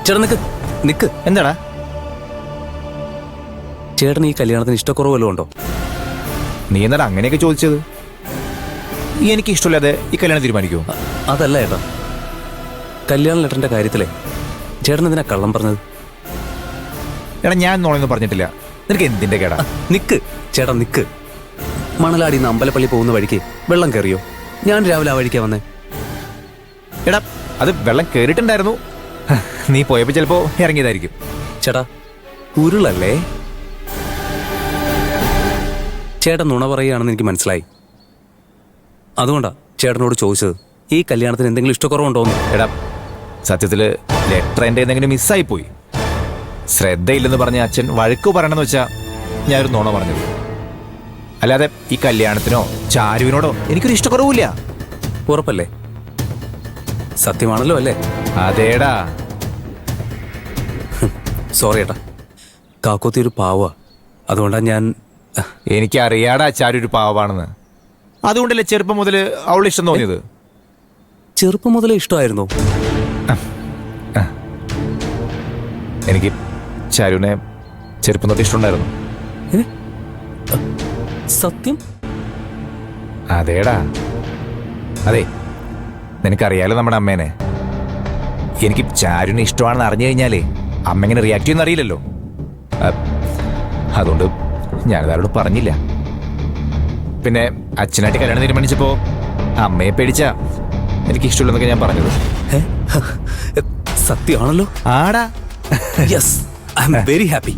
ചേട്ടാ നിക്ക് നിക്ക്. എന്താടാ? ചേട്ടന് ഈ കല്യാണത്തിന് ഇഷ്ടക്കുറവ് വല്ലതും ഉണ്ടോ? നീ എന്നാടാ അങ്ങനെയൊക്കെ ചോദിച്ചത്? എനിക്ക് ഇഷ്ടമില്ലാതെ ഈ കല്യാണം തീരുമാനിക്കുമോ? അതല്ല ചേട്ടാ, കല്യാണ ലെറ്ററിന്റെ കാര്യത്തിലെ ചേട്ടൻ എന്തിനാ കള്ളം പറഞ്ഞത്? എടാ ഞാൻ നോളൊന്നും പറഞ്ഞിട്ടില്ല. നിനക്ക് എന്തിന്റെ കേടാ? നിക്ക് ചേട്ടാ നിക്ക്. മണലാടിന്ന് അമ്പലപ്പള്ളി പോകുന്ന വഴിക്ക് വെള്ളം കയറിയോ? ഞാൻ രാവിലെ ആ വഴിക്കാ വന്നേ. എടാ അത് വെള്ളം കേറിയിട്ടുണ്ടായിരുന്നു. നീ പോയപ്പോ ചിലപ്പോ ഇറങ്ങിയതായിരിക്കും. ചേട്ടാ ഉരുളല്ലേ? ചേട്ടൻ നുണ പറയുകയാണെന്ന് എനിക്ക് മനസ്സിലായി. അതുകൊണ്ടാ ചേട്ടനോട് ചോദിച്ചത് ഈ കല്യാണത്തിന് എന്തെങ്കിലും ഇഷ്ടക്കുറവുണ്ടോന്ന്. എടാ സത്യത്തില് ലെറ്റർ എൻ്റെ എന്തെങ്കിലും മിസ്സായി പോയി. ശ്രദ്ധയില്ലെന്ന് പറഞ്ഞ അച്ഛൻ വഴക്കു പറയണമെന്ന് വെച്ചാ ഞാനൊരു നുണ പറഞ്ഞത്. അല്ലാതെ ഈ കല്യാണത്തിനോ ചാരുവിനോടോ എനിക്കൊരു ഇഷ്ടക്കുറവില്ല. ഉറപ്പല്ലേ? സത്യമാണല്ലോ അല്ലേ? അതേടാ. സോറി ഏട്ടാ, കാക്കോത്തി ഒരു പാവ. അതുകൊണ്ടാ ഞാൻ. എനിക്കറിയാടാ ചാരു ഒരു പാവാണെന്ന്. അതുകൊണ്ടല്ലേ ചെറുപ്പം മുതൽ അവൾ ഇഷ്ടം തോന്നിയത്. ചെറുപ്പം മുതലേ ഇഷ്ടമായിരുന്നോ? എനിക്ക് ചാരുവിനെ ചെറുപ്പം തൊട്ട് ഇഷ്ടമുണ്ടായിരുന്നു. സത്യം? അതേടാ. അതെ, നിനക്കറിയാലോ നമ്മുടെ അമ്മേനെ. എനിക്ക് ചാരുവിനെ ഇഷ്ടമാണെന്ന് അറിഞ്ഞു കഴിഞ്ഞാലേ അമ്മ എങ്ങനെ റിയാക്ട് ചെയ്യുന്ന അറിയില്ലല്ലോ. അതുകൊണ്ട് ഞാനതാരോട് പറഞ്ഞില്ല. പിന്നെ അച്ഛനായിട്ട് കല്യാണം തീരുമാനിച്ചപ്പോ അമ്മയെ പേടിച്ചാ എനിക്ക് ഇഷ്ടമില്ലെന്നൊക്കെ ഞാൻ പറഞ്ഞത്. സത്യമാണല്ലോ. ആടാ. Yes, I am very happy.